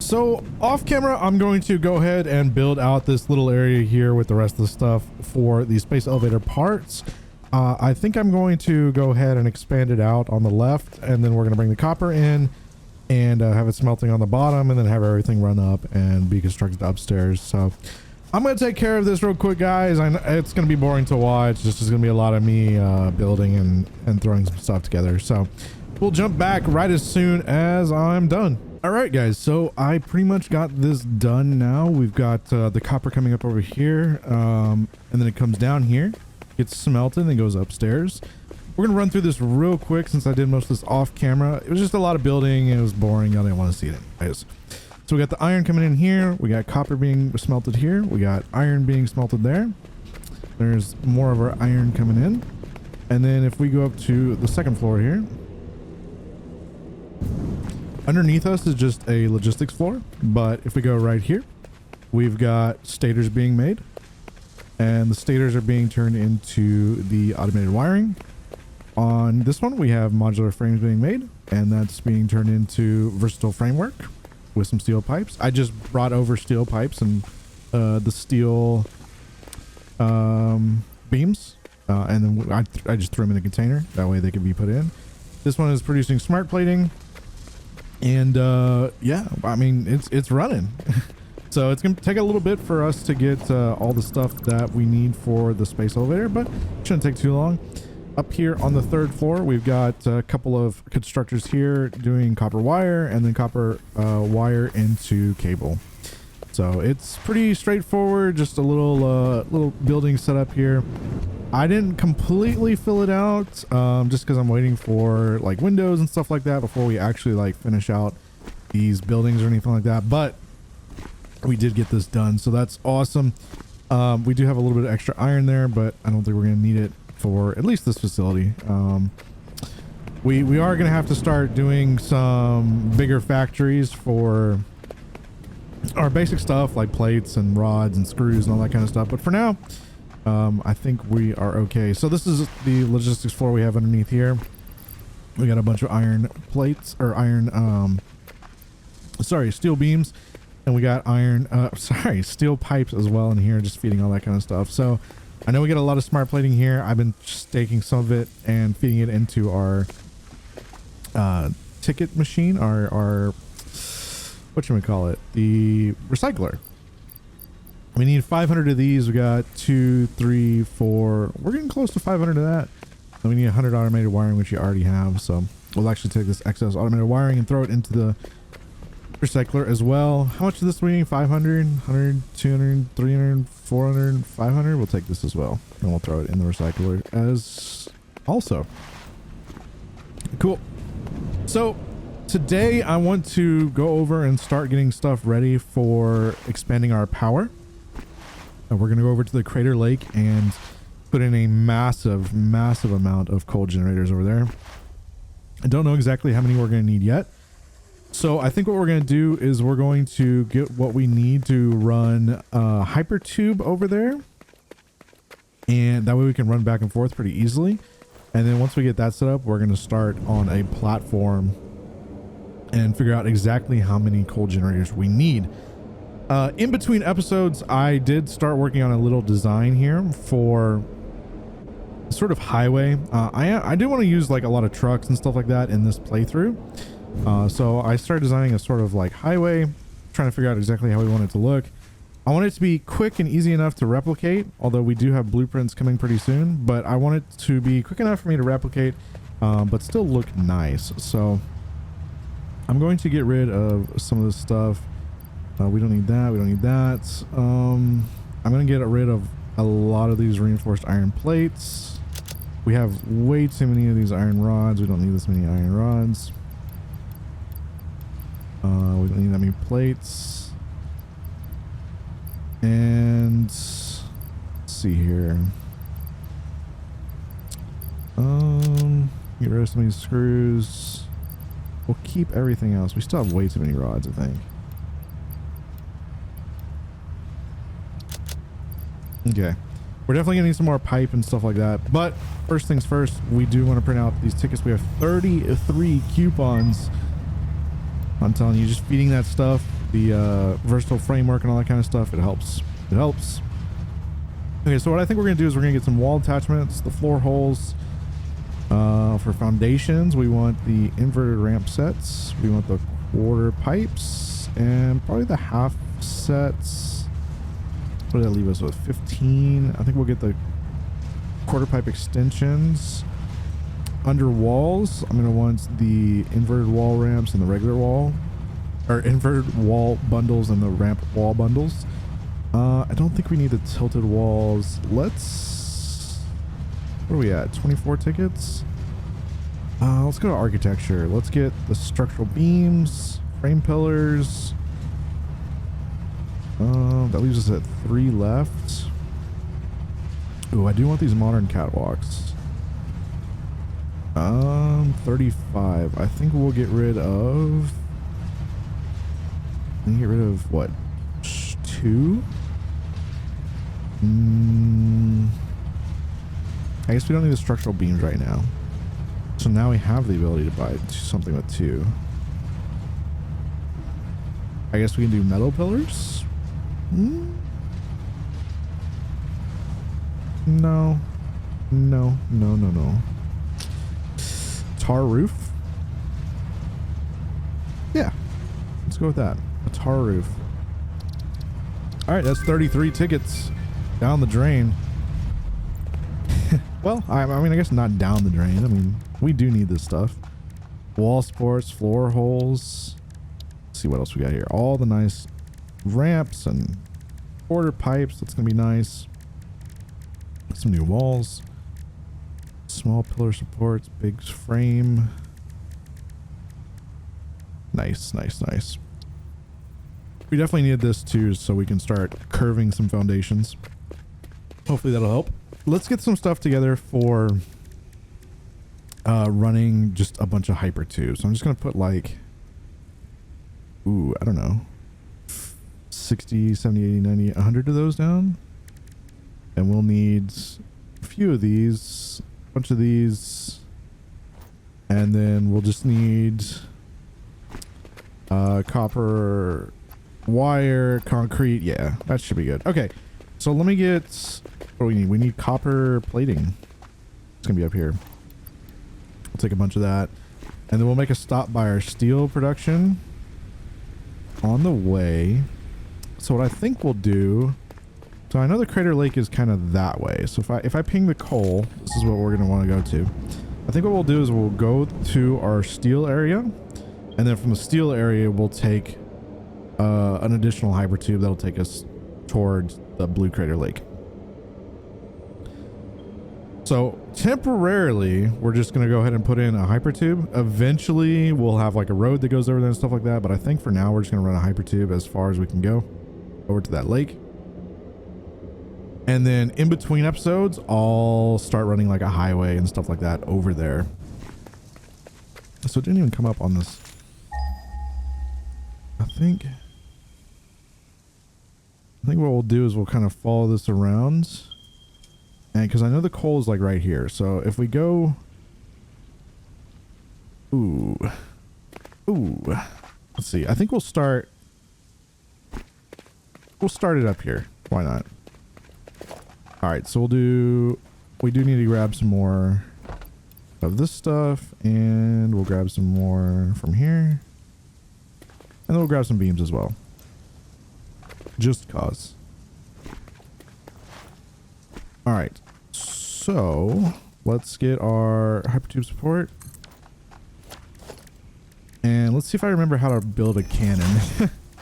So off camera, I'm going to go ahead and build out this little area here with the rest of the stuff for the space elevator parts. I think I'm going to go ahead and expand it out on the left, and then we're going to bring the copper in and have it smelting on the bottom, and then have everything run up and be constructed upstairs. So I'm going to take care of this real quick, guys. I know it's going to be boring to watch. This is going to be a lot of me building and throwing some stuff together. So we'll jump back right as soon as I'm done. All right, guys. So I pretty much got this done now. We've got the copper coming up over here, and then it comes down here, gets smelted, and goes upstairs. We're going to run through this real quick since I did most of this off camera. It was just a lot of building. It was boring. I didn't want to see it anyways. So we got the iron coming in here. We got copper being smelted here. We got iron being smelted there. There's more of our iron coming in. And then if we go up to the second floor here, underneath us is just a logistics floor. But if we go right here, we've got stators being made. And the stators are being turned into the automated wiring. On this one, we have modular frames being made, and that's being turned into versatile framework with some steel pipes. I just brought over steel pipes and the steel beams, and then I just threw them in a container. That way they can be put in. This one is producing smart plating, and yeah, I mean, it's running. So it's going to take a little bit for us to get all the stuff that we need for the space elevator, but it shouldn't take too long. Up here on the third floor, we've got a couple of constructors here doing copper wire and then copper wire into cable. So it's pretty straightforward, just a little building setup here. I didn't completely fill it out just because I'm waiting for like windows and stuff like that before we actually like finish out these buildings or anything like that. But we did get this done, so that's awesome. We do have a little bit of extra iron there, but I don't think we're going to need it for at least this facility. We are going to have to start doing some bigger factories for our basic stuff like plates and rods and screws and all that kind of stuff. But for now, I think we are okay. So this is the logistics floor we have underneath here. We got a bunch of iron plates or iron, steel beams. And we got steel pipes as well in here, just feeding all that kind of stuff. So I know we get a lot of smart plating here. I've been staking some of it and feeding it into our ticket machine, our what should we call it? The recycler. We need 500 of these. We got 2, 3, 4. We're getting close to 500 of that. And we need 100 automated wiring, which you already have. So we'll actually take this excess automated wiring and throw it into the recycler as well. How much is this we need? 500, 100, 200, 300, 400, 500. We'll take this as well, and we'll throw it in the recycler as also. Cool. So today I want to go over and start getting stuff ready for expanding our power. And we're going to go over to the crater lake and put in a massive amount of coal generators over there. I don't know exactly how many we're going to need yet. So I think what we're going to do is we're going to get what we need to run a hypertube over there. And that way we can run back and forth pretty easily. And then once we get that set up, we're going to start on a platform and figure out exactly how many coal generators we need. In between episodes, I did start working on a little design here for sort of highway. I do want to use like a lot of trucks and stuff like that in this playthrough. So I started designing a sort of like highway, trying to figure out exactly how we want it to look. I want it to be quick and easy enough to replicate, although we do have blueprints coming pretty soon, but I want it to be quick enough for me to replicate, but still look nice. So I'm going to get rid of some of this stuff. We don't need that. We don't need that. I'm going to get rid of a lot of these reinforced iron plates. We have way too many of these iron rods. We don't need this many iron rods. We don't need that many plates. And let's see here. Get rid of some of these screws. We'll keep everything else. We still have way too many rods, I think. Okay. We're definitely gonna need some more pipe and stuff like that. But first things first, we do want to print out these tickets. We have 33 coupons. I'm telling you, just feeding that stuff the versatile framework and all that kind of stuff. It helps. It helps. Okay, so what I think we're gonna do is we're gonna get some wall attachments, the floor holes. For foundations, we want the inverted ramp sets. We want the quarter pipes and probably the half sets. What did that leave us with? 15. I think we'll get the quarter pipe extensions. Under walls, I'm gonna want the inverted wall ramps and the regular wall, or inverted wall bundles and the ramp wall bundles. I don't think we need the tilted walls. Let's, what are we at? 24 tickets. Let's go to architecture. Let's get the structural beams, frame pillars. That leaves us at 3 left. Ooh, I do want these modern catwalks. 35. I think we'll get rid of. Get rid of what? 2? I guess we don't need the structural beams right now. So now we have the ability to buy something with 2. I guess we can do metal pillars? No. No, no, no, no. Tar roof? Yeah. Let's go with that. A tar roof. Alright, that's 33 tickets down the drain. Well, I mean, I guess not down the drain. I mean, we do need this stuff. Wall supports, floor holes. Let's see what else we got here. All the nice ramps and quarter pipes. That's going to be nice. Some new walls. Small pillar supports, big frame. Nice, nice, nice. We definitely need this too, so we can start curving some foundations. Hopefully that'll help. Let's get some stuff together for running just a bunch of hyper tubes. So I'm just gonna put like, ooh, I don't know, 60, 70, 80, 90, 100 of those down. And we'll need a few of these, a bunch of these, and then we'll just need copper wire, concrete. Yeah, that should be good. Okay, so let me get, what do we need? We need copper plating. It's gonna be up here. We'll take a bunch of that, and then we'll make a stop by our steel production on the way. So what I think we'll do, so I know the Crater Lake is kind of that way. So if I ping the coal, this is what we're gonna want to go to. I think what we'll do is we'll go to our steel area, and then from the steel area we'll take an additional hyper tube that'll take us towards the Blue Crater Lake. So temporarily, we're just going to go ahead and put in a hyper tube. Eventually, we'll have like a road that goes over there and stuff like that. But I think for now, we're just going to run a hyper tube as far as we can go over to that lake. And then in between episodes, I'll start running like a highway and stuff like that over there. So it didn't even come up on this. I think what we'll do is we'll kind of follow this around, and because I know the coal is like right here, so if we go, ooh, let's see. I think we'll start it up here. Why not? All right, so we do need to grab some more of this stuff, and we'll grab some more from here, and then we'll grab some beams as well. Just cause. All right, so let's get our hypertube support, and let's see if I remember how to build a cannon.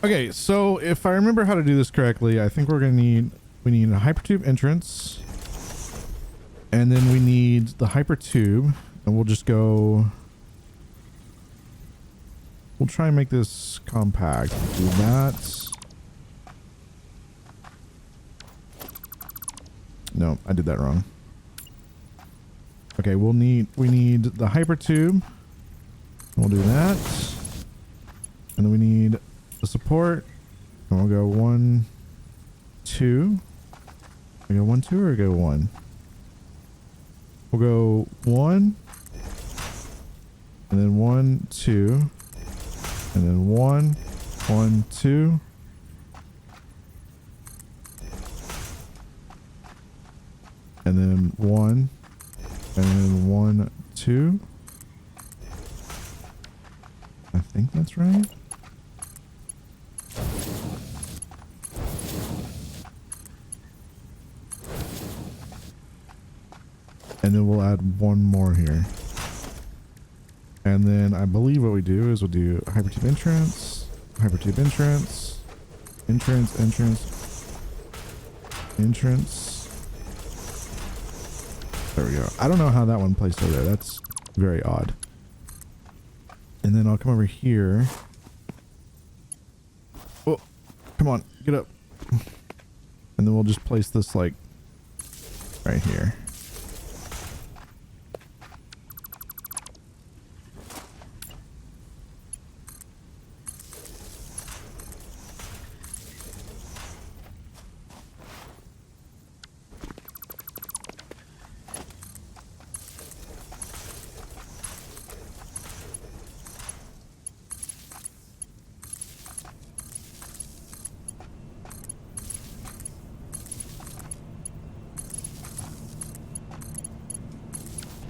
Okay, so if I remember how to do this correctly, I think we need a hypertube entrance, and then we need the hypertube, and we'll just go. We'll try and make this compact. Do that. No, I did that wrong. Okay, we need the hypertube. We'll do that. And then we need the support. And we'll go 1, 2. We go 1, 2, or go 1? We'll go 1. And then 1, 2. And then 1. 1, 2. And then 1. And then 1, 2. I think that's right. And then we'll add one more here. And then I believe what we do is we'll do hypertube entrance, hypertube entrance, entrance, entrance, entrance. There we go. I don't know how that one placed over there. That's very odd. And then I'll come over here. Oh, come on, get up. And then we'll just place this like right here.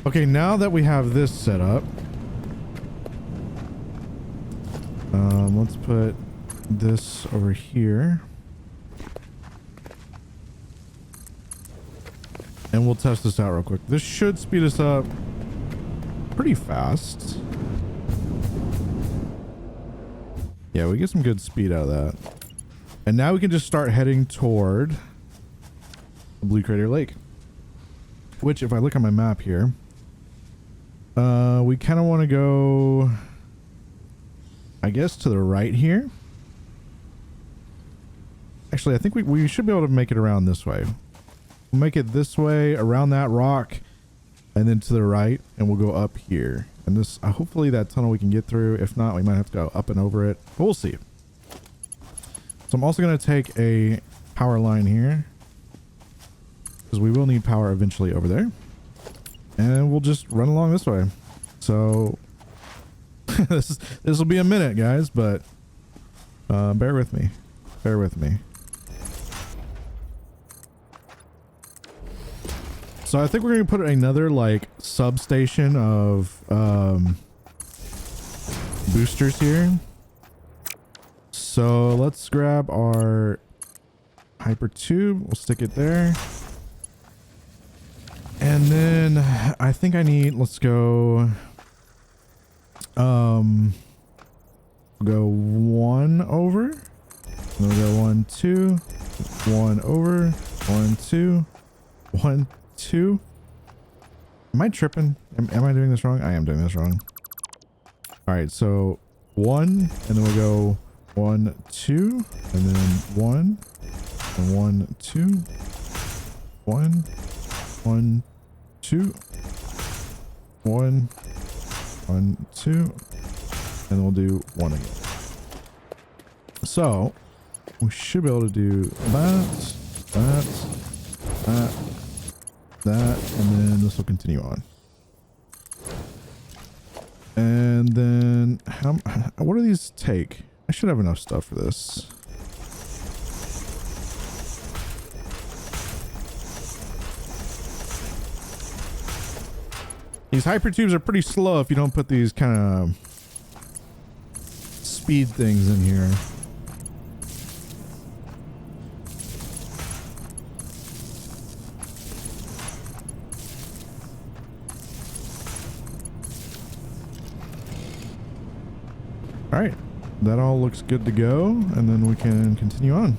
Okay, now that we have this set up, let's put this over here. And we'll test this out real quick. This should speed us up pretty fast. Yeah, we get some good speed out of that. And now we can just start heading toward the Blue Crater Lake. Which, if I look on my map here, we kind of want to go, I guess, to the right here. Actually, I think we should be able to make it around this way. We'll make it this way, around that rock, and then to the right, and we'll go up here. And this, hopefully that tunnel we can get through. If not, we might have to go up and over it. But we'll see. So I'm also going to take a power line here, because we will need power eventually over there. And we'll just run along this way. So this will be a minute, guys, but bear with me. Bear with me. So I think we're going to put another like substation of boosters here. So let's grab our hyper tube. We'll stick it there. And then I think I need, let's go, we'll go 1 over. We'll go 1, 2, 1 over, 1, 2, 1, 2. Am I tripping? Am I doing this wrong? I am doing this wrong. All right, so 1, and then we'll go 1, 2, and then 1, and 1, 2, 1, 1, 2, 1, 1, 2, and then we'll do 1 again. So we should be able to do that, that, and then this will continue on. And then what do these take? I should have enough stuff for this. These hypertubes are pretty slow if you don't put these kind of speed things in here. All right, that all looks good to go, and then we can continue on.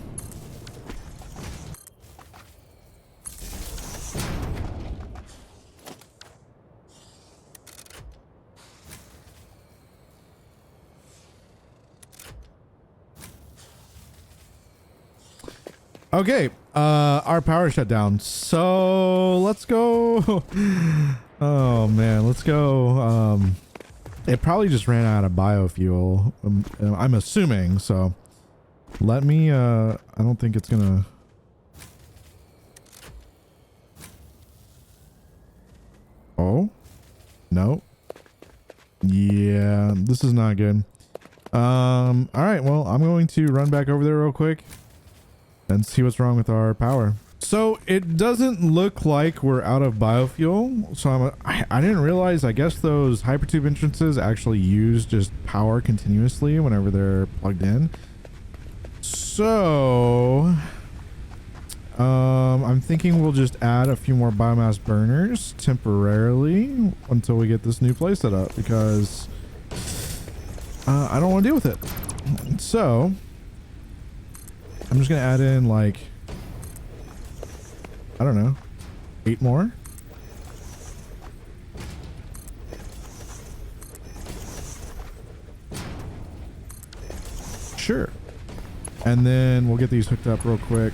Okay, our power shut down, so let's go. Oh man, let's go. It probably just ran out of biofuel, I'm assuming, so let me, I don't think it's gonna. Oh, no. Yeah, this is not good. All right, well, I'm going to run back over there real quick and see what's wrong with our power. So it doesn't look like we're out of biofuel. So I didn't realize, I guess those hypertube entrances actually use just power continuously whenever they're plugged in. So I'm thinking we'll just add a few more biomass burners temporarily until we get this new place set up, because I don't want to deal with it. So I'm just gonna add in, like, I don't know, 8 more. Sure. And then we'll get these hooked up real quick.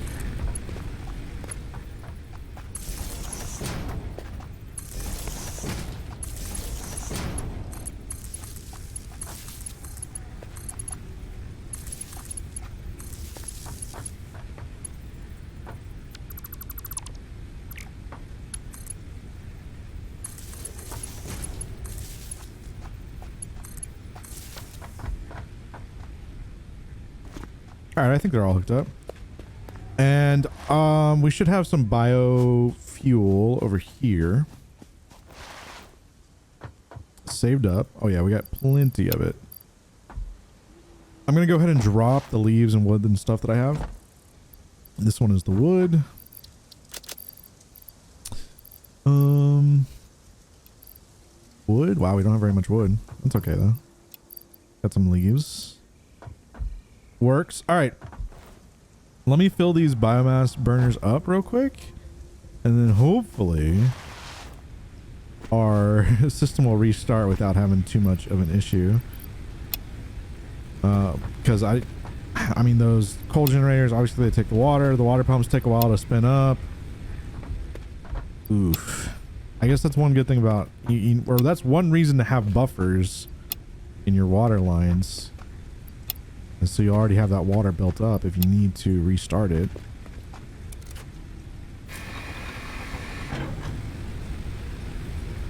All right, I think they're all hooked up. And we should have some biofuel over here saved up. Oh yeah, we got plenty of it. I'm gonna go ahead and drop the leaves and wood and stuff that I have. This one is the wood. Wood. Wow, we don't have very much wood. That's okay though. Got some leaves. Works. All right. Let me fill these biomass burners up real quick, and then hopefully our system will restart without having too much of an issue. Because I mean, those coal generators, obviously they take the water pumps take a while to spin up. Oof. I guess that's one good thing about, or that's one reason to have buffers in your water lines. And so you already have that water built up if you need to restart it.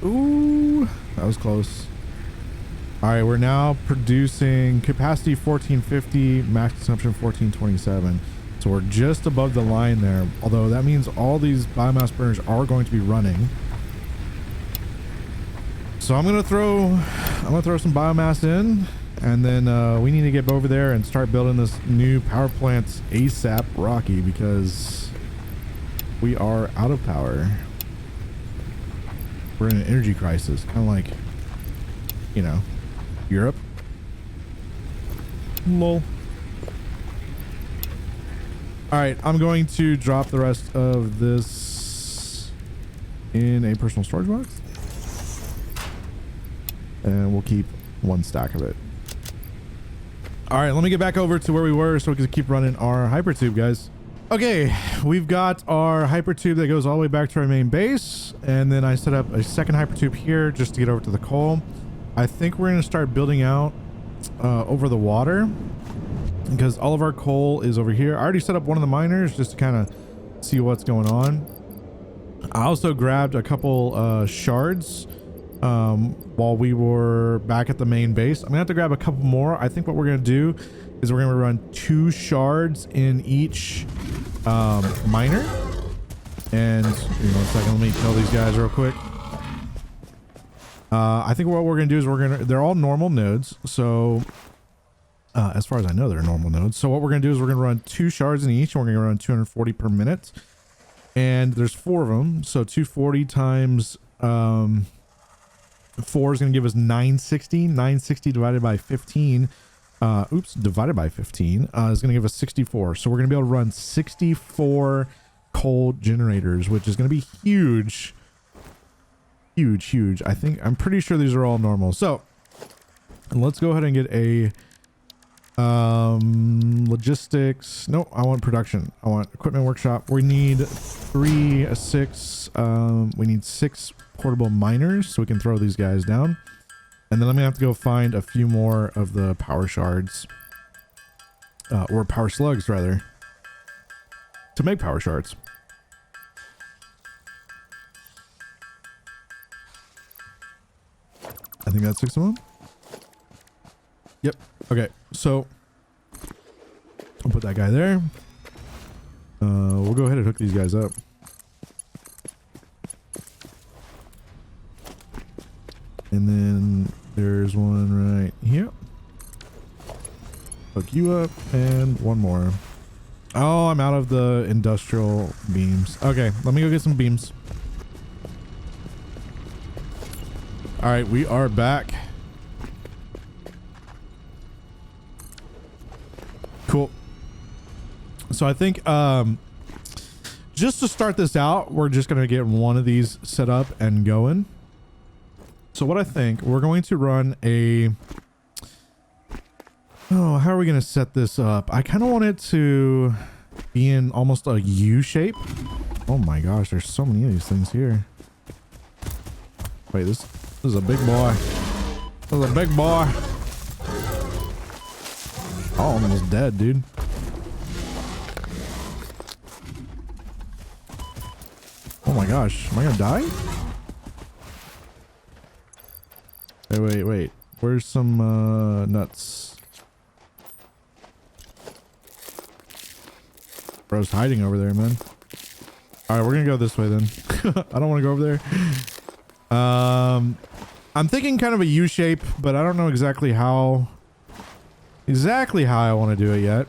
Ooh, that was close. All right, we're now producing capacity 1450, max consumption 1427. So we're just above the line there. Although that means all these biomass burners are going to be running. So I'm gonna throw some biomass in. And then we need to get over there and start building this new power plant ASAP, Rocky, because we are out of power. We're in an energy crisis, kind of like, you know, Europe. Lol. All right, I'm going to drop the rest of this in a personal storage box, and we'll keep 1 stack of it. All right, let me get back over to where we were so we can keep running our hypertube, guys. Okay, we've got our hypertube that goes all the way back to our main base, and then I set up a second hypertube here just to get over to the coal. I think we're going to start building out over the water, because all of our coal is over here. I already set up one of the miners just to kind of see what's going on. I also grabbed a couple shards while we were back at the main base. I'm gonna have to grab a couple more. I think what we're gonna do is we're gonna run 2 shards in each miner. And give me 1 second, let me kill these guys real quick. I think what we're gonna do is they're all normal nodes. So as far as I know, they're normal nodes. So what we're gonna do is we're gonna run 2 shards in each, and we're gonna run 240 per minute. And there's 4 of them. So 240 times 4 is going to give us 960. 960 divided by 15. Divided by 15 is going to give us 64. So we're going to be able to run 64 coal generators, which is going to be huge. Huge. I'm pretty sure these are all normal. So let's go ahead and get a logistics. No, I want production. I want equipment workshop. We need 6 portable miners so we can throw these guys down. And then I'm gonna have to go find a few more of the power shards, or power slugs rather, to make power shards. I think that's 6 of them. Yep. Okay. So I'll put that guy there. We'll go ahead and hook these guys up. And then there's one right here. Hook you up and one more. Oh, I'm out of the industrial beams. Okay, let me go get some beams. All right, we are back. Cool. So I think just to start this out, we're just going to get one of these set up and going. So what I think, we're going to run a... Oh, how are we going to set this up? I kind of want it to be in almost a U shape. Oh my gosh, there's so many of these things here. Wait, this is a big boy. This is a big boy. Oh, I'm almost dead, dude. Oh my gosh, am I gonna die? Wait. Where's some nuts? Bro's hiding over there, man. Alright, we're gonna go this way then. I don't want to go over there. I'm thinking kind of a U shape, but I don't know exactly how I want to do it yet.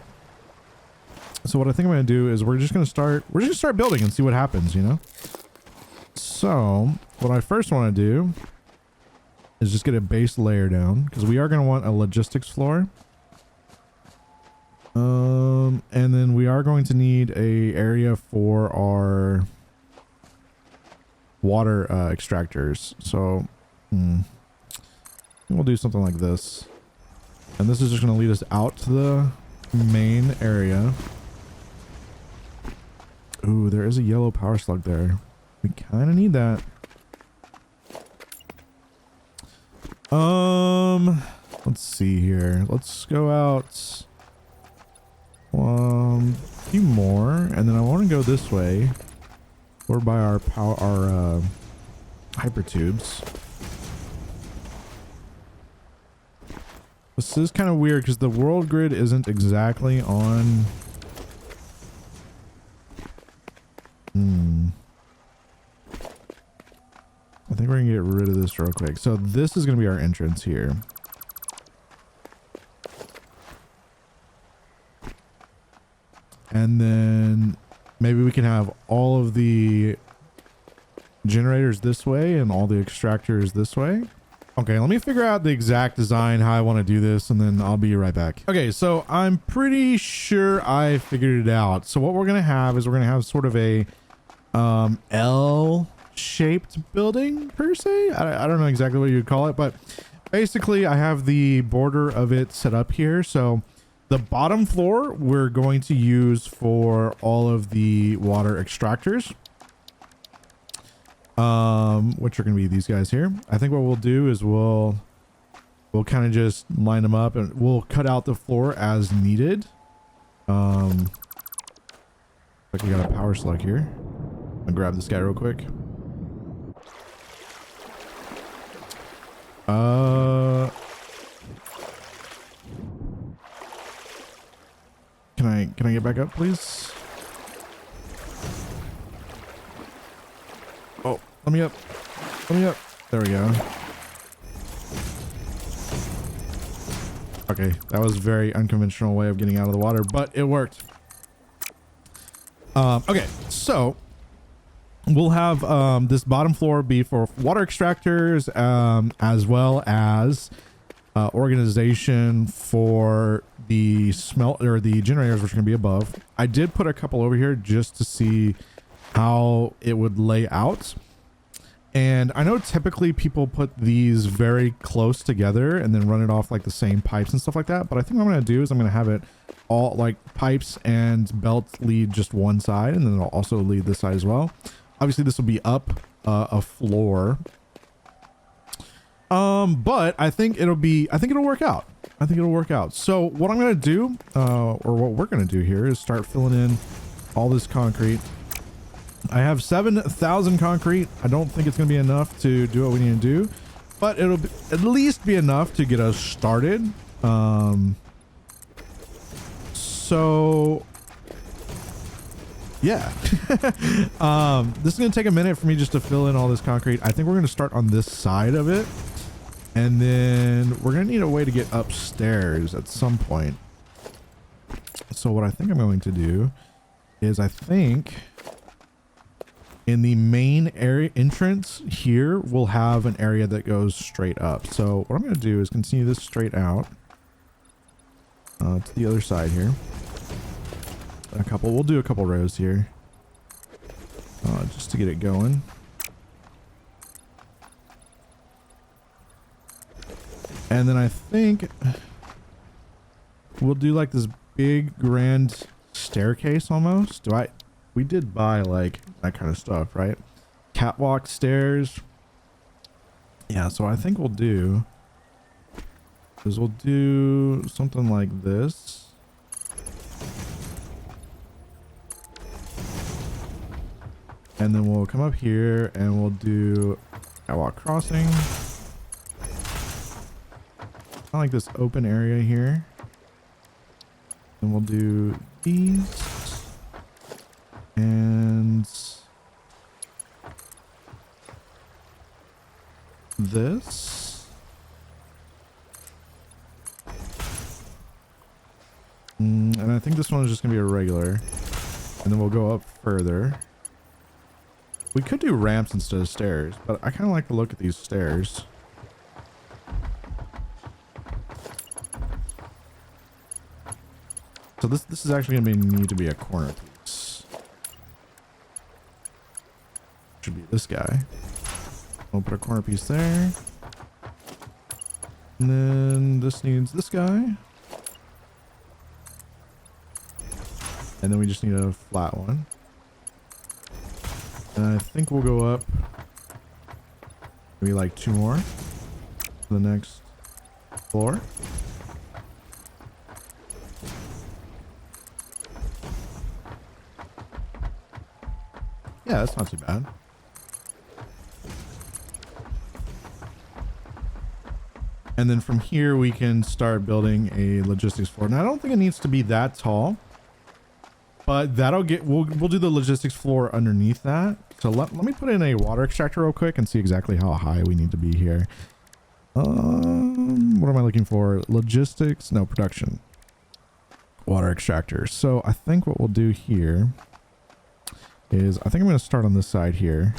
So what I think I'm going to do is we're just going to start building and see what happens, you know? So what I first want to do is just get a base layer down, because we are going to want a logistics floor. And then we are going to need a area for our water extractors. So we'll do something like this. And this is just going to lead us out to the main area. Ooh, there is a yellow power slug there. We kind of need that. Let's see here. Let's go out a few more, and then I want to go this way. We're by our hyper tubes. This is kind of weird because the world grid isn't exactly on. I think we're gonna get rid of this real quick. So this is gonna be our entrance here. And then maybe we can have all of the generators this way and all the extractors this way. Okay, let me figure out the exact design, how I want to do this, and then I'll be right back. Okay, so I'm pretty sure I figured it out. So what we're going to have is we're going to have sort of a L-shaped building, per se. I don't know exactly what you'd call it, but basically I have the border of it set up here. So the bottom floor we're going to use for all of the water extractors. Which are going to be these guys here. I think what we'll do is we'll kind of just line them up and we'll cut out the floor as needed. Like we got a power slug here. I'll grab this guy real quick. Can I get back up, please? Oh, let me up. Let me up. There we go. Okay, that was a very unconventional way of getting out of the water, but it worked. Okay, so we'll have this bottom floor be for water extractors, as well as organization for the the generators, which are going to be above. I did put a couple over here just to see how it would lay out. And I know typically people put these very close together and then run it off like the same pipes and stuff like that. But I think what I'm going to do is I'm going to have it all like pipes and belts lead just one side, and then it'll also lead this side as well. Obviously this will be up a floor. But I think it'll work out. I think it'll work out. So what I'm going to do, or what we're going to do here is start filling in all this concrete. I have 7,000 concrete. I don't think it's going to be enough to do what we need to do, but it'll at least be enough to get us started. So yeah. This is gonna take a minute for me just to fill in all this concrete. I think we're gonna start on this side of it, and then we're gonna need a way to get upstairs at some point. So what I think I'm going to do is, I think in the main area entrance here, we'll have an area that goes straight up. So what I'm going to do is continue this straight out to the other side here. We'll do a couple rows here just to get it going. And then I think we'll do like this big grand staircase almost. We did buy like that kind of stuff, right? Catwalk stairs. Yeah, so I think we'll do something like this. And then we'll come up here and we'll do catwalk crossing. Kind of like this open area here. And we'll do these. And this. And I think this one is just going to be a regular. And then we'll go up further. We could do ramps instead of stairs, but I kind of like the look of these stairs. So this is actually going to need to be a corner piece. Should be this guy. We'll put a corner piece there. And then this needs this guy. And then we just need a flat one. And I think we'll go up maybe like 2 more to the next floor. Yeah, that's not too bad. And then from here we can start building a logistics floor. Now I don't think it needs to be that tall, but we'll do the logistics floor underneath that. So let me put in a water extractor real quick and see exactly how high we need to be here. What am I looking for? Logistics, no, production. Water extractor. So I think what we'll do here is, I think I'm going to start on this side here.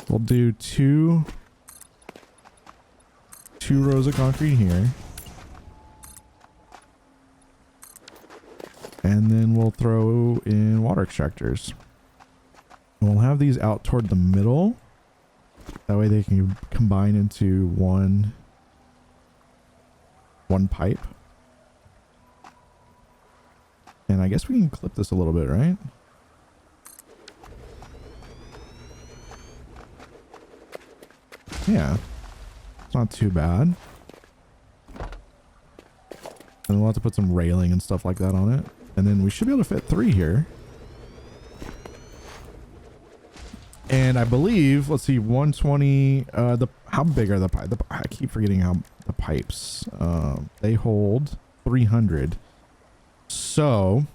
We'll do two rows of concrete here. And then we'll throw in water extractors. And we'll have these out toward the middle. That way they can combine into one pipe. And I guess we can clip this a little bit, right? Yeah. It's not too bad. And we'll have to put some railing and stuff like that on it. And then we should be able to fit 3 here. And I believe, let's see, 120, how big are the pipes? I keep forgetting how the pipes, they hold 300. So,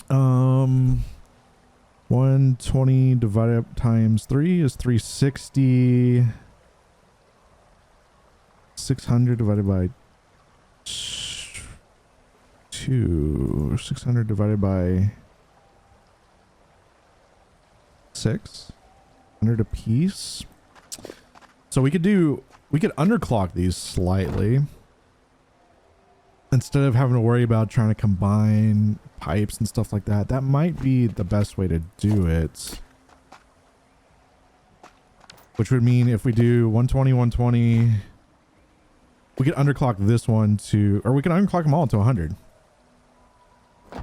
120 divided up times 3 is 360. 600 divided by 2. 600 divided by 6. 100 a piece. So we could underclock these slightly. Instead of having to worry about trying to combine pipes and stuff like that. That might be the best way to do it. Which would mean if we do 120, 120, we could underclock this one to, or we can underclock them all to 100.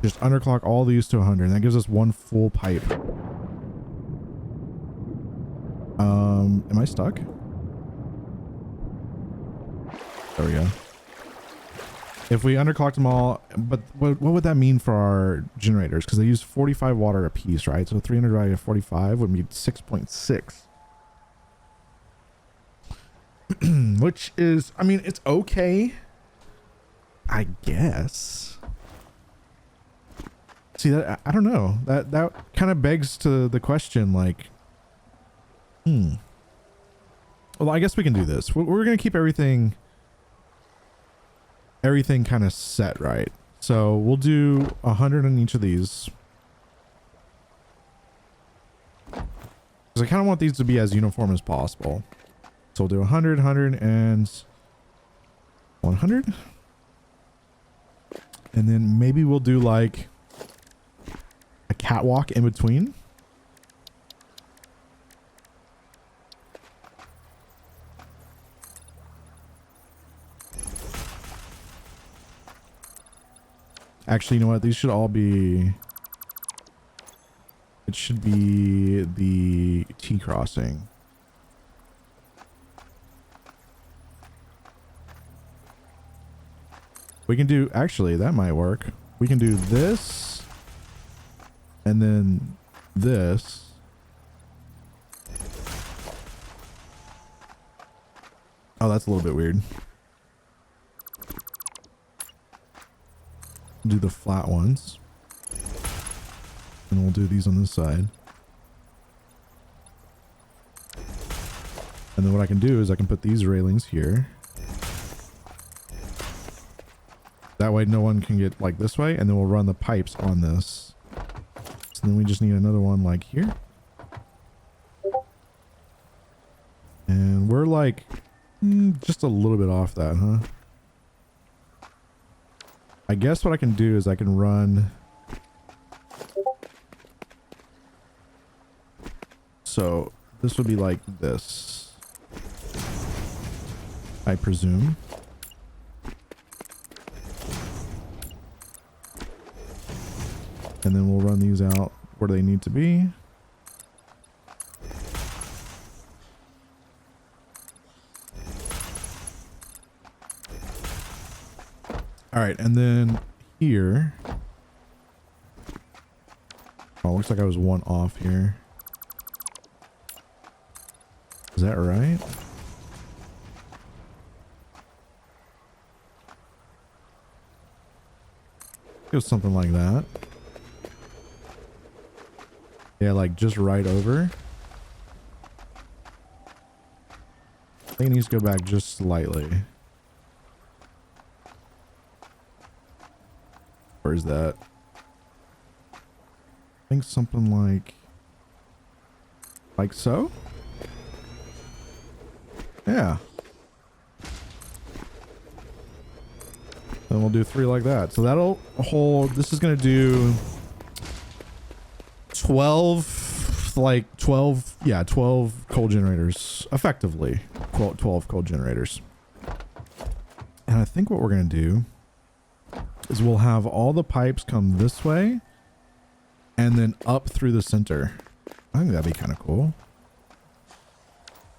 Just underclock all these to 100. And that gives us one full pipe. Am I stuck? There we go. If we underclocked them all, but what would that mean for our generators? Because they use 45 water a piece, right? So 300 divided by 45 would be 6.6. Which is, I mean, it's okay. I guess. See, that I don't know. That kind of begs to the question, like, well, I guess we can do this. We're gonna keep everything kind of set, right? So we'll do 100 on each of these. Because I kind of want these to be as uniform as possible. So we'll do 100, 100, and 100. And then maybe we'll do like a catwalk in between. Actually, you know what? These should all be... It should be the T crossing. We can do... Actually, that might work. We can do this. And then this. Oh, that's a little bit weird. Do the flat ones. And we'll do these on this side. And then what I can do is I can put these railings here. That way no one can get like this way, and then we'll run the pipes on this. So then we just need another one like here. And we're like just a little bit off that, huh? I guess what I can do is I can run... So this would be like this, I presume. And then we'll run these out where they need to be. All right, and then here. Oh, looks like I was one off here. Is that right? It was something like that. Yeah, like just right over. I think it needs to go back just slightly. Where is that? I think something like so? Yeah. Then we'll do 3 like that. So that'll hold. This is going to do 12, like 12, yeah, 12 coal generators. Effectively, 12 coal generators. And I think what we're going to do is we'll have all the pipes come this way and then up through the center. I think that'd be kind of cool.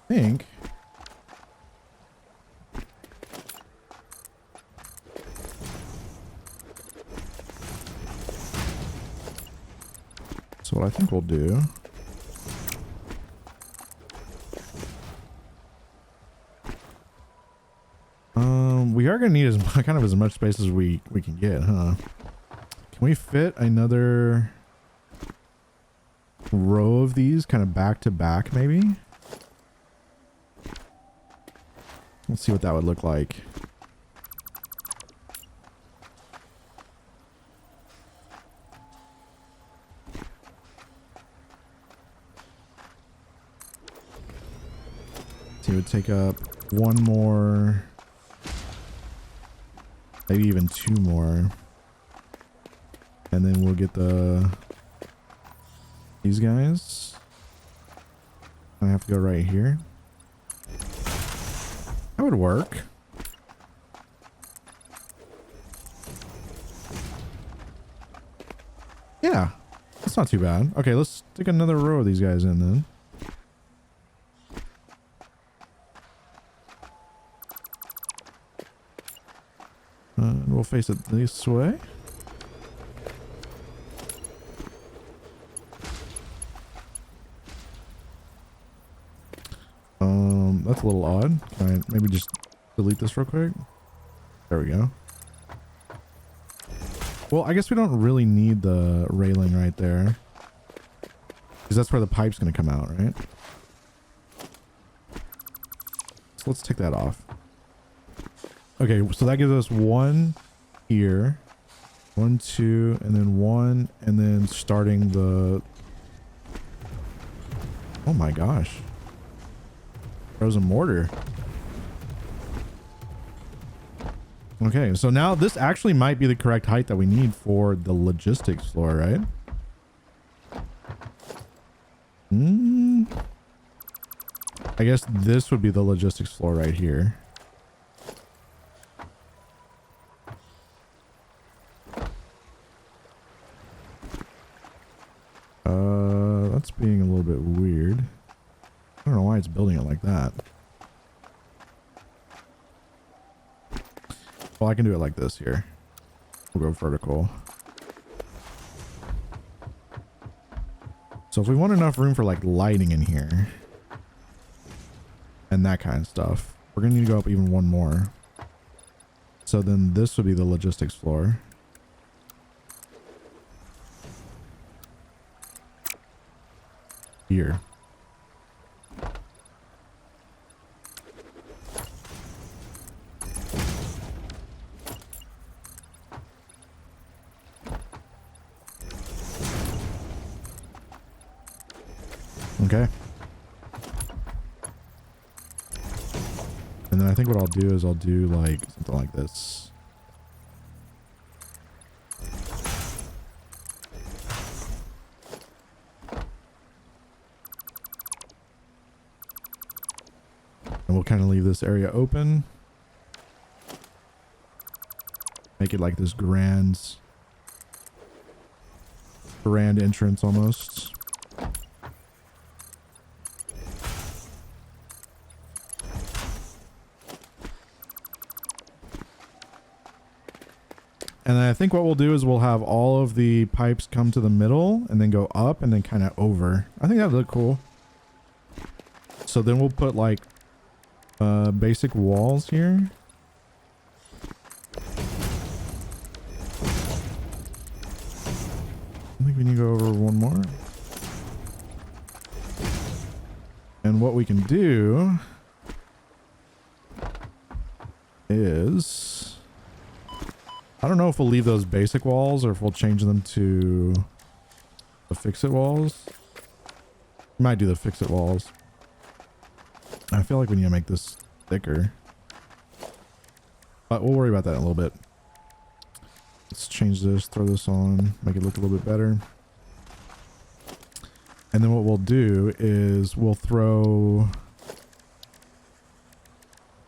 I think. So what I think we'll do we are gonna need as kind of as much space as we can get, huh? Can we fit another row of these kind of back to back maybe? Let's see what that would look like. So it would take up one more, maybe even 2 more, and then we'll get these guys. I have to go right here. That would work. Yeah, that's not too bad. Okay, let's stick another row of these guys in then. We'll face it this way. That's a little odd. Can I maybe just delete this real quick? There we go. Well, I guess we don't really need the railing right there. Because that's where the pipe's going to come out, right? So let's take that off. Okay, so that gives us one here. 1, 2, and then 1, and then starting the... Oh my gosh. Frozen mortar. Okay, so now this actually might be the correct height that we need for the logistics floor, right? I guess this would be the logistics floor right here. That's being a little bit weird. I don't know why it's building it like that. Well, I can do it like this here. We'll go vertical. So if we want enough room for like lighting in here and that kind of stuff, we're gonna need to go up even one more. So then this would be the logistics floor. Here. Okay. And then I think what I'll do is I'll do like something like this. And we'll kind of leave this area open. Make it like this grand entrance almost. And I think what we'll do is we'll have all of the pipes come to the middle and then go up and then kind of over. I think that'd look cool. So then we'll put like basic walls here. I think we need to go over one more. And what we can do is... I don't know if we'll leave those basic walls or if we'll change them to the fix-it walls. We might do the fix-it walls. I feel like we need to make this thicker. But we'll worry about that in a little bit. Let's change this, throw this on, make it look a little bit better. And then what we'll do is we'll throw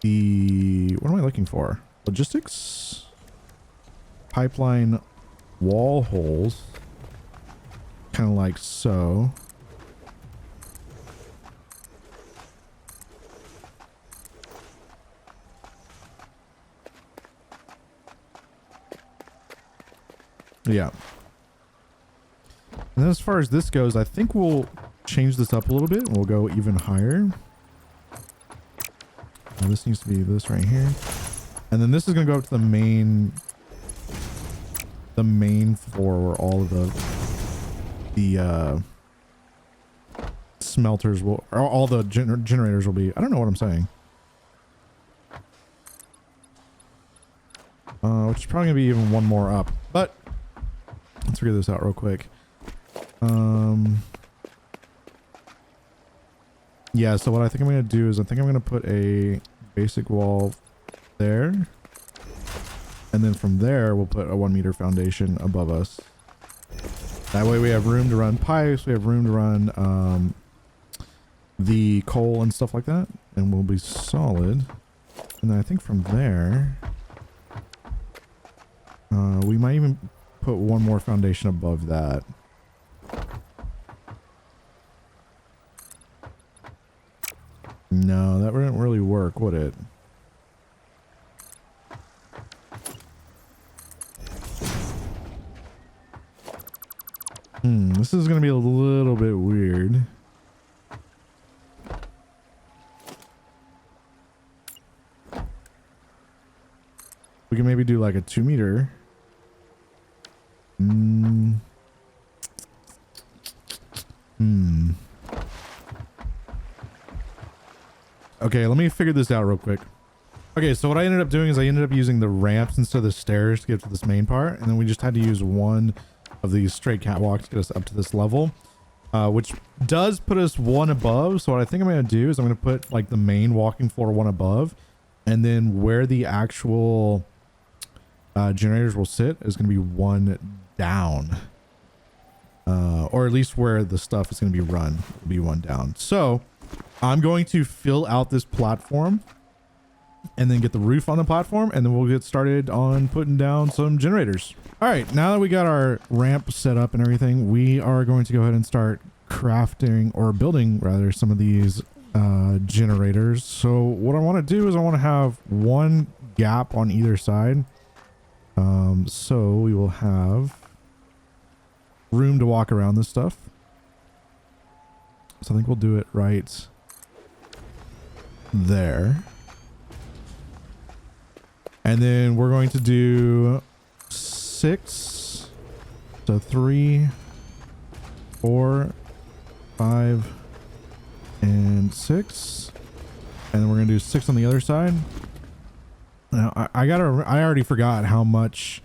the... What am I looking for? Logistics? Pipeline wall holes. Kind of like so. Yeah. And then as far as this goes, I think we'll change this up a little bit and we'll go even higher. Now this needs to be this right here. And then this is going to go up to the main floor where all of the smelters will, or all the generators will be. I don't know what I'm saying. Which is probably going to be even one more up. But let's figure this out real quick. Yeah, so what I think I'm going to do is I think I'm going to put a basic wall there. And then from there, we'll put a 1 meter foundation above us. That way we have room to run pipes. We have room to run the coal and stuff like that. And we'll be solid. And then I think from there, we might even put one more foundation above that. No, that wouldn't really work, would it? This is going to be a little bit weird. We can maybe do like a 2 meter. Hmm. Okay, let me figure this out real quick. Okay, so what I ended up doing is I ended up using the ramps instead of the stairs to get to this main part, and then we just had to use one of these straight catwalks to get us up to this level, which does put us one above. So what I think I'm going to do is I'm going to put like the main walking floor one above, and then where the actual generators will sit is going to be one down, or at least where the stuff is going to be run will be one down. So I'm going to fill out this platform and then get the roof on the platform, and then we'll get started on putting down some generators. All right, now that we got our ramp set up and everything, we are going to go ahead and start crafting, or building rather, some of these generators. So what I want to do is I want to have one gap on either side. So we will have room to walk around this stuff. So I think we'll do it right there. And then we're going to do 6. So 3, 4, 5, and 6. And then we're going to do 6 on the other side. Now I already forgot how much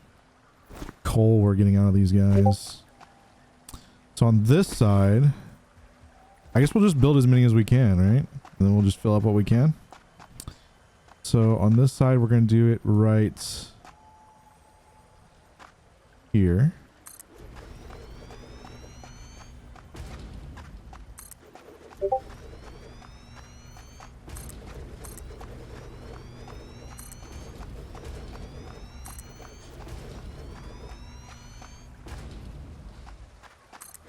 coal we're getting out of these guys. So on this side, I guess we'll just build as many as we can, right? And then we'll just fill up what we can. So on this side, we're going to do it right here.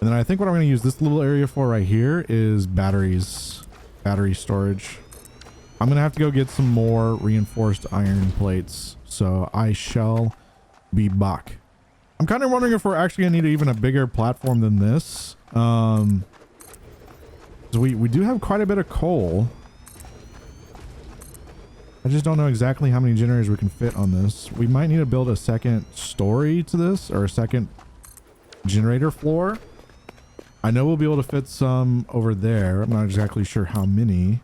And then I think what I'm going to use this little area for right here is batteries, battery storage. I'm going to have to go get some more reinforced iron plates, so I shall be back. I'm kind of wondering if we're actually going to need even a bigger platform than this. So we do have quite a bit of coal. I just don't know exactly how many generators we can fit on this. We might need to build a second story to this, or a second generator floor. I know we'll be able to fit some over there. I'm not exactly sure how many.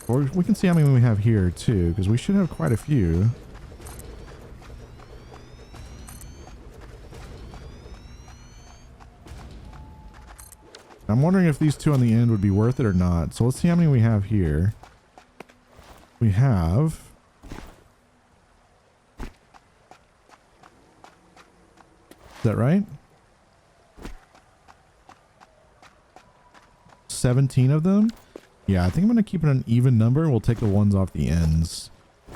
Or we can see how many we have here too, because we should have quite a few. I'm wondering if these two on the end would be worth it or not. So let's see how many we have here. We have... Is that right? 17 of them? Yeah, I think I'm going to keep it an even number. We'll take the ones off the ends.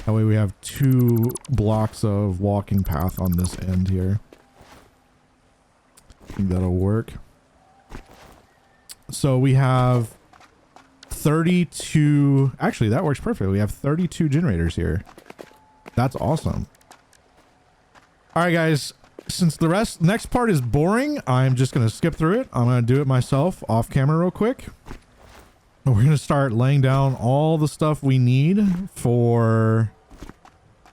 That way we have 2 blocks of walking path on this end here. I think that'll work. So we have 32... Actually, that works perfectly. We have 32 generators here. That's awesome. All right, guys. Since the next part is boring, I'm just going to skip through it. I'm going to do it myself off camera real quick. We're going to start laying down all the stuff we need for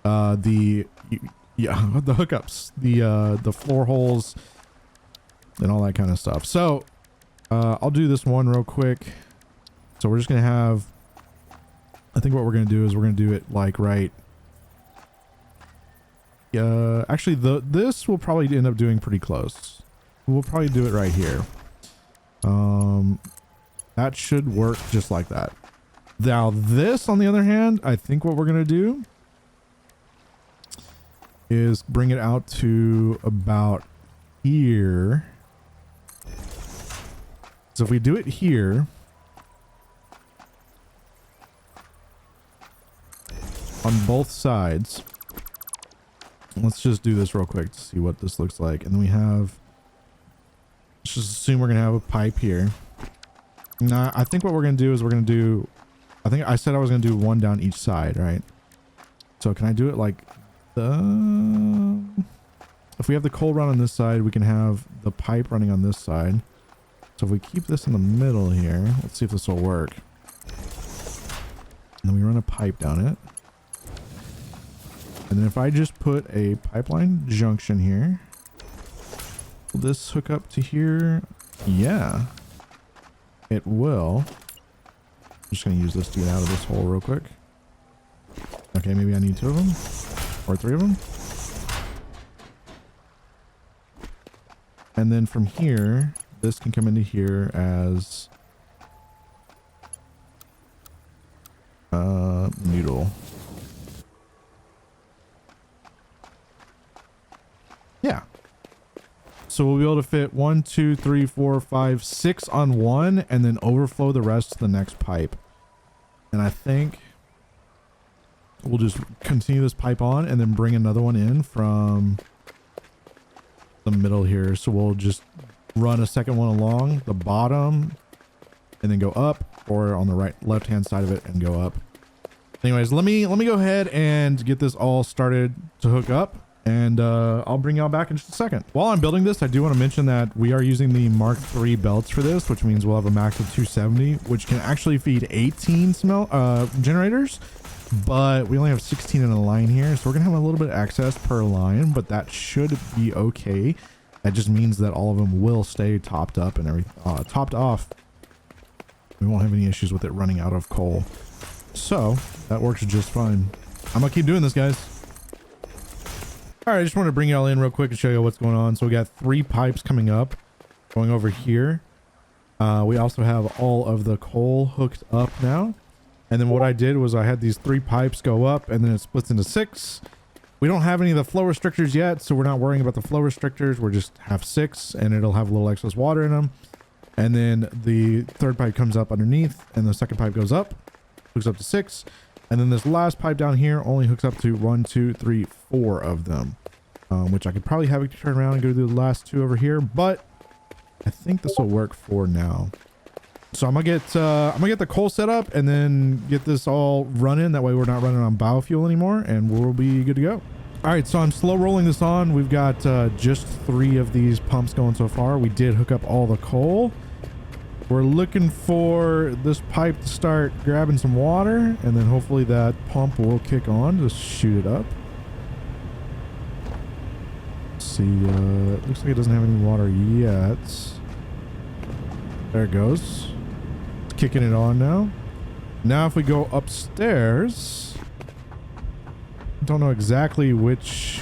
the hookups, the floor holes and all that kind of stuff. So I'll do this one real quick. So we're just going to have, I think what we're going to do is we're going to do it like right. Actually this will probably end up doing pretty close. We'll probably do it right here. That should work just like that. Now this, on the other hand, I think what we're going to do is bring it out to about here. So if we do it here on both sides, let's just do this real quick to see what this looks like. And then we have, let's just assume we're going to have a pipe here. Now, I think what we're going to do is we're going to do, I think I said I was going to do one down each side, right? So can I do it like if we have the coal run on this side, we can have the pipe running on this side. So if we keep this in the middle here, let's see if this will work. And then we run a pipe down it. And then if I just put a pipeline junction here, will this hook up to here? Yeah, it will. I'm just going to use this to get out of this hole real quick. Okay, maybe I need 2 of them or 3 of them. And then from here, this can come into here as noodle. Yeah. So we'll be able to fit 1, 2, 3, 4, 5, 6 on one and then overflow the rest to the next pipe. And I think we'll just continue this pipe on and then bring another one in from the middle here. So we'll just run a second one along the bottom and then go up, or on the left hand side of it and go up. Anyways, let me go ahead and get this all started to hook up, and I'll bring y'all back in just a second. While I'm building this, I do want to mention that we are using the Mark III belts for this, which means we'll have a max of 270, which can actually feed 18 generators, but we only have 16 in a line here, so we're gonna have a little bit of access per line, but that should be okay. That just means that all of them will stay topped up and everything, topped off. We won't have any issues with it running out of coal. So that works just fine. I'm gonna keep doing this, guys. All right, I just want to bring y'all in real quick and show you what's going on. So we got 3 pipes coming up, going over here. We also have all of the coal hooked up now. And then what I did was I had these 3 pipes go up, and then it splits into 6. We don't have any of the flow restrictors yet, so we're not worrying about the flow restrictors. We're just have 6, and it'll have a little excess water in them. And then the 3rd pipe comes up underneath, and the 2nd pipe goes up, hooks up to 6. And then this last pipe down here only hooks up to 1, 2, 3, 4 of them, which I could probably have it turn around and go to the last 2 over here, but I think this will work for now. So I'm gonna get the coal set up and then get this all running. That way we're not running on biofuel anymore, and we'll be good to go. All right, so I'm slow rolling this on. We've got just 3 of these pumps going so far. We did hook up all the coal. We're looking for this pipe to start grabbing some water, and then hopefully that pump will kick on to shoot it up. Let's see, it looks like it doesn't have any water yet. There it goes. It's kicking it on now. Now if we go upstairs, I don't know exactly which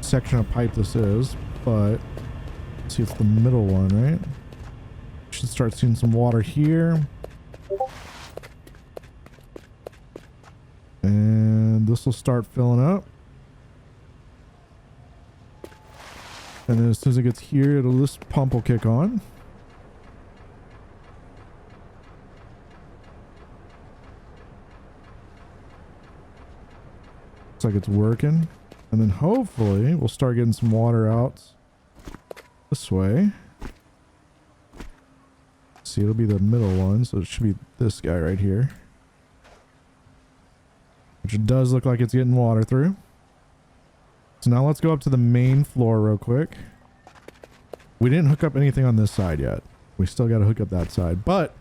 section of pipe this is, but let's see, it's the middle one, right? Should start seeing some water here. And this will start filling up. And then as soon as it gets here, this pump will kick on. Looks like it's working. And then hopefully we'll start getting some water out this way. See, it'll be the middle one, so it should be this guy right here, which does look like it's getting water through. So now let's go up to the main floor real quick. We didn't hook up anything on this side yet. We still got to hook up that side, but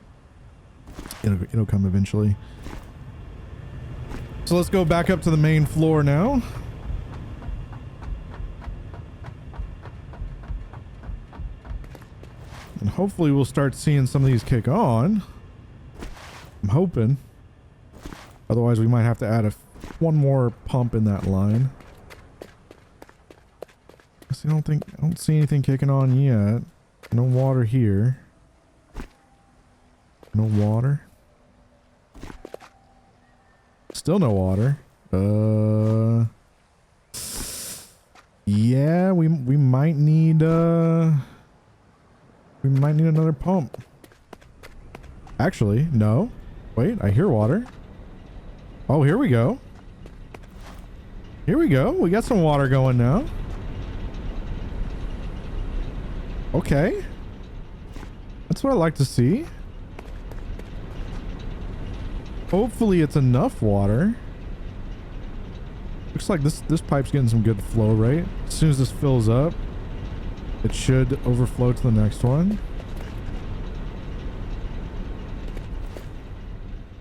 it'll come eventually. So let's go back up to the main floor now. And hopefully we'll start seeing some of these kick on. I'm hoping. Otherwise we might have to add one more pump in that line. I don't see anything kicking on yet. No water here. No water. Still no water. Yeah, we might need another pump. Actually, no. Wait, I hear water. Oh, here we go. Here we go. We got some water going now. Okay. That's what I like to see. Hopefully it's enough water. Looks like this pipe's getting some good flow rate. As soon as this fills up, it should overflow to the next one.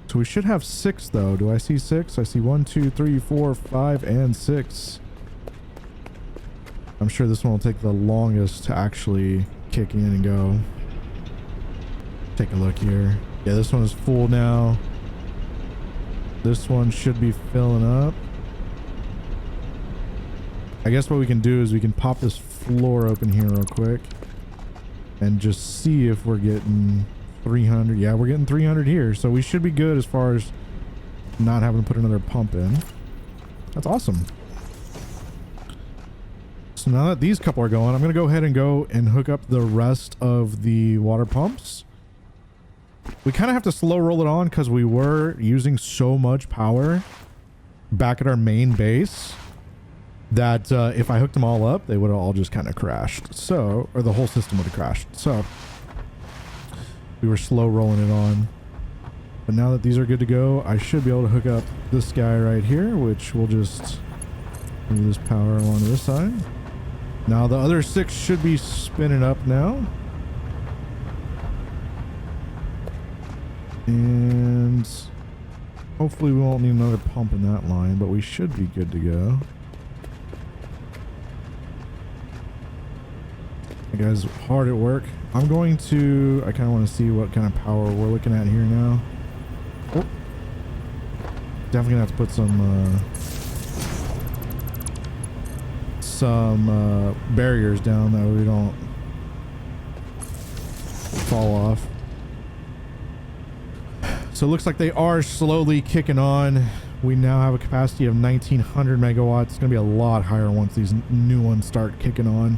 So we should have 6 though. Do I see 6? I see 1, 2, 3, 4, 5, and 6. I'm sure this one will take the longest to actually kick in and go. Take a look here. Yeah, this one is full now. This one should be filling up. I guess what we can do is we can pop this floor open here real quick and just see if we're getting 300. Yeah, we're getting 300 here, so we should be good as far as not having to put another pump in. That's awesome. So now that these couple are going, I'm going to go ahead and go and hook up the rest of the water pumps. We kind of have to slow roll it on because we were using so much power back at our main base that if I hooked them all up, they would have all just kind of crashed. So, or the whole system would have crashed. So we were slow rolling it on. But now that these are good to go, I should be able to hook up this guy right here, which will just move this power along to this side. Now the other 6 should be spinning up now. And hopefully we won't need another pump in that line, but we should be good to go. The guy's hard at work. I'm going to, I kind of want to see what kind of power we're looking at here now. Oh. Definitely gonna have to put some barriers down that we don't fall off. So it looks like they are slowly kicking on. We now have a capacity of 1900 megawatts. It's gonna be a lot higher once these new ones start kicking on.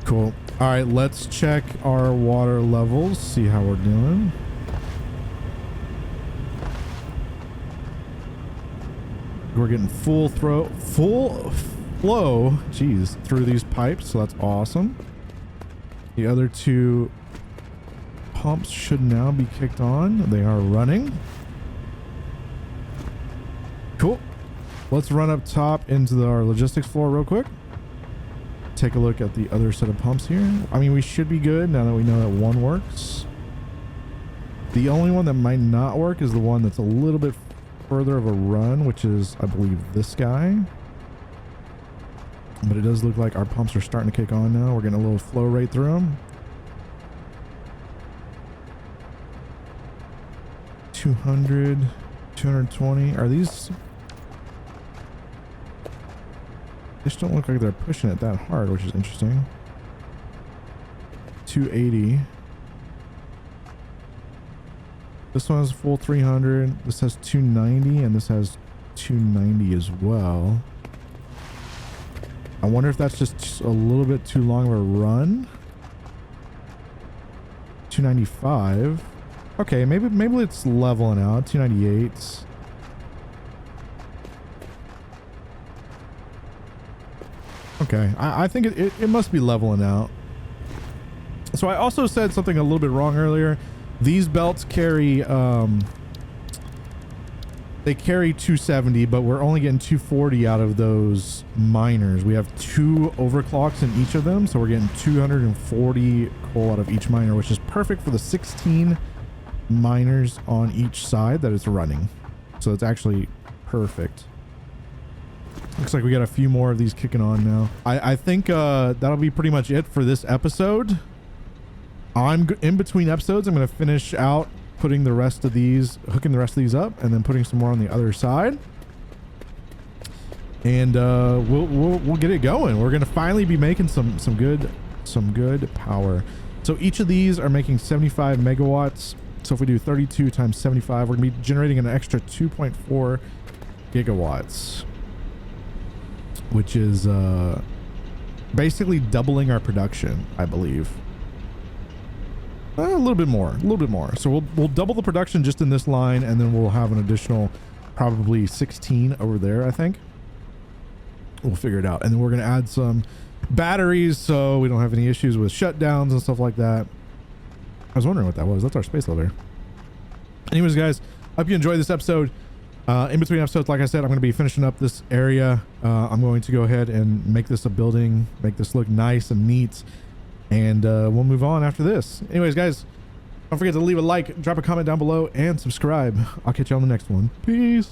Cool. All right, let's check our water levels, see how we're doing. We're getting full flow, geez, through these pipes, so that's awesome. The other 2 pumps should now be kicked on. They are running. Cool. Let's run up top into our logistics floor real quick. Take a look at the other set of pumps here. I mean, we should be good now that we know that one works. The only one that might not work is the one that's a little bit further of a run, which is, I believe, this guy. But it does look like our pumps are starting to kick on now. We're getting a little flow rate through them. 200, 220. Are these... They just don't look like they're pushing it that hard, which is interesting. 280. This one has full 300. This has 290, and this has 290 as well. I wonder if that's just a little bit too long of a run. 295. Okay, maybe it's leveling out. 298. Okay, I think it must be leveling out. So I also said something a little bit wrong earlier. These belts carry they carry 270, but we're only getting 240 out of those miners. We have 2 overclocks in each of them, so we're getting 240 coal out of each miner, which is perfect for the 16 miners on each side that it's running. So it's actually perfect. Looks like we got a few more of these kicking on now. I think that'll be pretty much it for this episode. I'm in between episodes. I'm going to finish out putting the rest of these, hooking the rest of these up, and then putting some more on the other side. And we'll get it going. We're going to finally be making some good power. So each of these are making 75 megawatts. So if we do 32 times 75, we're going to be generating an extra 2.4 gigawatts. Which is basically doubling our production, I believe. A little bit more. So we'll double the production just in this line, and then we'll have an additional probably 16 over there, I think. We'll figure it out. And then we're going to add some batteries so we don't have any issues with shutdowns and stuff like that. I was wondering what that was. That's our space elevator. Anyways, guys, hope you enjoyed this episode. In between episodes, like I said, I'm going to be finishing up this area. I'm going to go ahead and make this a building, make this look nice and neat. and we'll move on after this. Anyways, guys, don't forget to leave a like, drop a comment down below, and subscribe. I'll catch you on the next one. Peace.